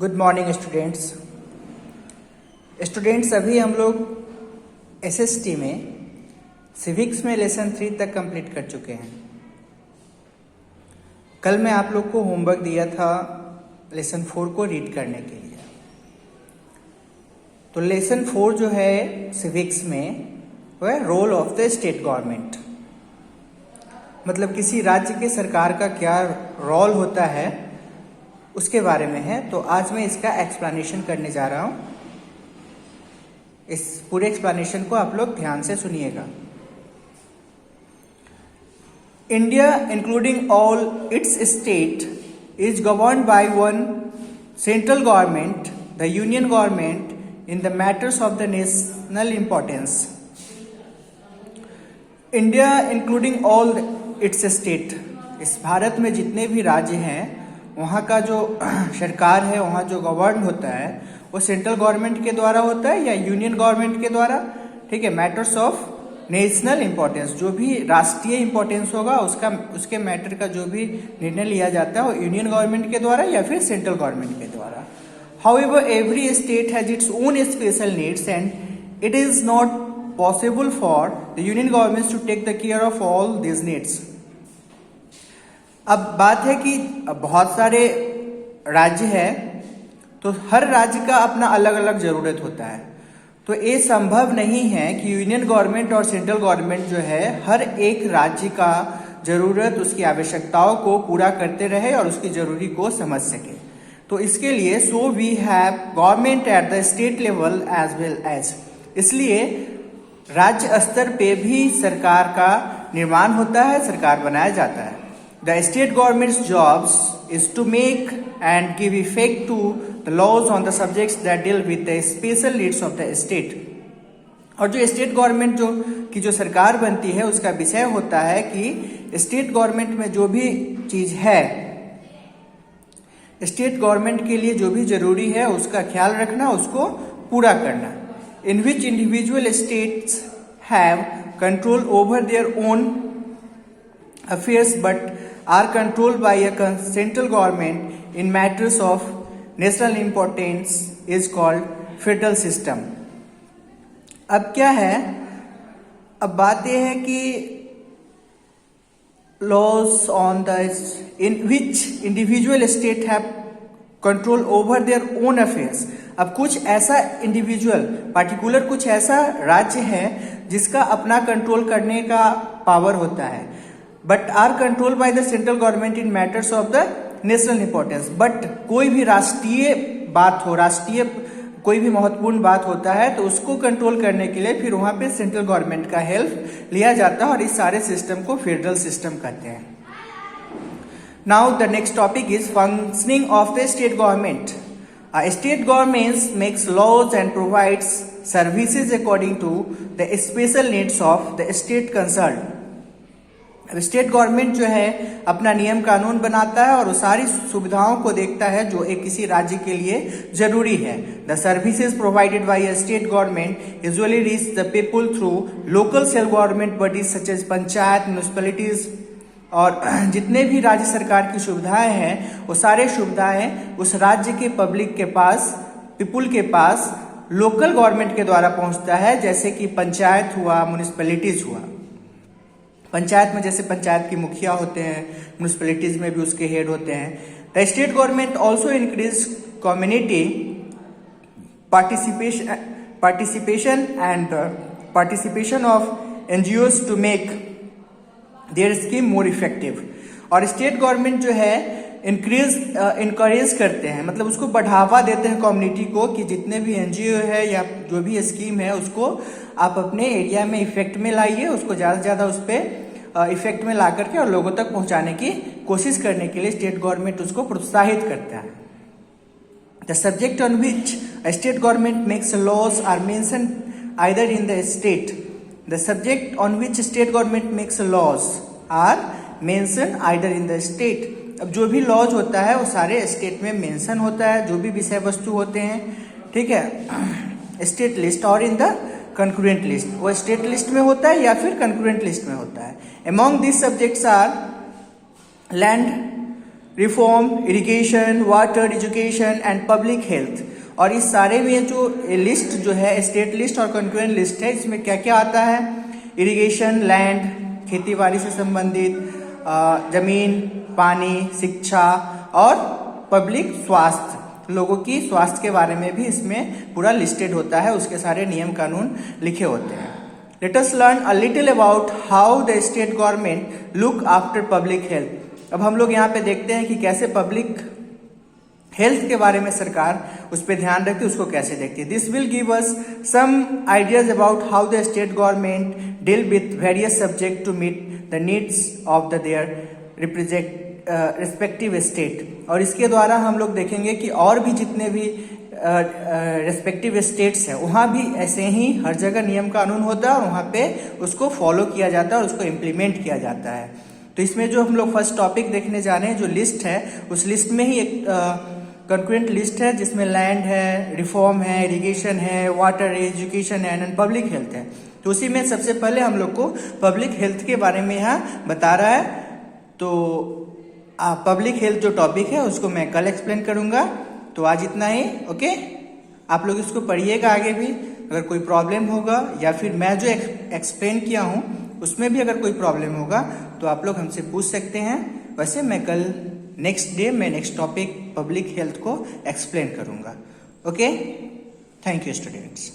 Good morning students. अभी हम लोग एसएसटी में सिविक्स में लेसन 3 तक कंप्लीट कर चुके हैं। कल मैं आप लोग को होमवर्क दिया था लेसन 4 को रीड करने के लिए। तो लेसन 4 जो है सिविक्स में वो है role of the state government, मतलब किसी राज्य के सरकार का क्या रोल होता है उसके बारे में है। तो आज मैं इसका एक्सप्लेनेशन करने जा रहा हूं। इस पूरे एक्सप्लेनेशन को आप लोग ध्यान से सुनिएगा। India including all it's state is governed by one central government, the union government in the matters of the national importance. India including all it's state, इस भारत में जितने भी राज्य हैं वहाँ का जो सरकार है, वहाँ जो गवर्न होता है वो सेंट्रल गवर्नमेंट के द्वारा होता है या यूनियन गवर्नमेंट के द्वारा। ठीक है, मैटर्स ऑफ नेशनल इंपॉर्टेंस, जो भी राष्ट्रीय इंपॉर्टेंस होगा उसके मैटर का जो भी निर्णय लिया जाता है वो यूनियन गवर्नमेंट के द्वारा या फिर सेंट्रल गवर्नमेंट के द्वारा। However every state has its own special needs and it is not possible for the union government to take the care of all this needs. अब बात है कि बहुत सारे राज्य है तो हर राज्य का अपना अलग अलग जरूरत होता है। तो ये संभव नहीं है कि यूनियन गवर्नमेंट और सेंट्रल गवर्नमेंट जो है हर एक राज्य का जरूरत, उसकी आवश्यकताओं को पूरा करते रहे और उसकी जरूरी को समझ सके। तो इसके लिए so we have government at the state level as well as, इसलिए राज्य स्तर पे भी सरकार का निर्माण होता है, सरकार बनाया जाता है। The state government's jobs is to make and give effect to the laws on the subjects that deal with the special needs of the state। और जो स्टेट गवर्नमेंट की जो सरकार बनती है उसका विषय होता है कि स्टेट गवर्नमेंट में जो भी चीज है, स्टेट गवर्नमेंट के लिए जो भी जरूरी है उसका ख्याल रखना, उसको पूरा करना। In which individual states have control over their own affairs but are controlled by a central government in matters of national importance is called federal system। अब क्या है, अब बात यह है कि laws on the in which individual state have control over their own affairs। अब कुछ ऐसा इंडिविजुअल पार्टिकुलर कुछ ऐसा राज्य है जिसका अपना कंट्रोल करने का पावर होता है, but are control by the central government in matters of the national importance. But कोई भी राष्ट्रीय बात हो, राष्ट्रीय कोई भी महत्वपूर्ण बात होता है तो उसको कंट्रोल करने के लिए फिर वहां पे सेंट्रल गवर्नमेंट का हेल्प लिया जाता है और इस सारे सिस्टम को फेडरल सिस्टम कहते हैं। Now the next topic is functioning of the state government. State government makes laws and provides services according to the special needs of the state concern. State government जो है अपना नियम कानून बनाता है और वो सारी सुविधाओं को देखता है जो एक किसी राज्य के लिए जरूरी है। The services provided by a state government usually reach the people through local self government bodies such as panchayat, municipalities, और जितने भी राज्य सरकार की सुविधाएं हैं वो सारे सुविधाएं उस राज्य के पब्लिक के पास, पीपुल के पास लोकल गवर्नमेंट के द्वारा पहुंचता है। जैसे कि पंचायत हुआ, म्युनिसिपैलिटीज हुआ। पंचायत में जैसे पंचायत की मुखिया होते हैं, म्युनिसिपैलिटीज में भी उसके हेड होते हैं। The state government also increase community participation and participation of NGOs to make their scheme more effective. और स्टेट गवर्नमेंट जो है इनकरेज करते हैं, मतलब उसको बढ़ावा देते हैं कम्युनिटी को कि जितने भी एनजीओ है या जो भी स्कीम है उसको आप अपने एरिया में इफेक्ट में लाइए, उसको ज़्यादा से ज़्यादा उस पर इफेक्ट में ला करके और लोगों तक पहुंचाने की कोशिश करने के लिए स्टेट गवर्नमेंट उसको प्रोत्साहित करता है। The subject on which state government makes laws are mention either in the state. The subject on which state government makes laws are mention either in the state. अब जो भी लॉज होता है वो सारे स्टेट में मेंशन होता है, जो भी विषय वस्तु होते हैं, ठीक है, स्टेट लिस्ट और इन द कंकरेंट लिस्ट। वो स्टेट लिस्ट में होता है या फिर कंकरेंट लिस्ट में होता है। Among this subjects are land, reform, irrigation, water, education and public health. और इस सारे में जो लिस्ट जो है स्टेट लिस्ट और कंक्रेंट लिस्ट है, इसमें क्या क्या आता है? इरिगेशन, लैंड, खेती बाड़ी से संबंधित, जमीन, पानी, शिक्षा और पब्लिक स्वास्थ्य, लोगों की स्वास्थ्य के बारे में भी इसमें पूरा लिस्टेड होता है, उसके सारे नियम कानून लिखे होते हैं। Let us learn a little about how the state government look after public health. अब हम लोग यहाँ पे देखते हैं कि कैसे पब्लिक हेल्थ के बारे में सरकार उस पर ध्यान रखती है, उसको कैसे देखती है। This will give us some ideas about how the state government deal with various subject to meet the needs of the their respective state. और इसके द्वारा हम लोग देखेंगे कि और भी जितने भी रिस्पेक्टिव स्टेट्स है, वहाँ भी ऐसे ही हर जगह नियम कानून होता है और वहाँ पे उसको फॉलो किया जाता है और उसको इम्प्लीमेंट किया जाता है। तो इसमें जो हम लोग फर्स्ट टॉपिक देखने जा रहे हैं, जो लिस्ट है, उस लिस्ट में ही एक कंक्रेंट लिस्ट है जिसमें लैंड है, रिफॉर्म है, इरिगेशन है, वाटर है, एजुकेशन है एंड पब्लिक हेल्थ है। तो उसी में सबसे पहले हम लोग को पब्लिक हेल्थ के बारे में यहाँ बता रहा है। तो पब्लिक हेल्थ जो टॉपिक है उसको मैं कल एक्सप्लेन करूंगा। तो आज इतना ही, ओके। आप लोग इसको पढ़िएगा आगे भी, अगर कोई प्रॉब्लम होगा या फिर मैं जो एक्सप्लेन किया हूँ उसमें भी अगर कोई प्रॉब्लम होगा तो आप लोग हमसे पूछ सकते हैं। वैसे मैं कल नेक्स्ट डे मैं नेक्स्ट टॉपिक पब्लिक हेल्थ को एक्सप्लेन करूंगा, ओके। Thank you students.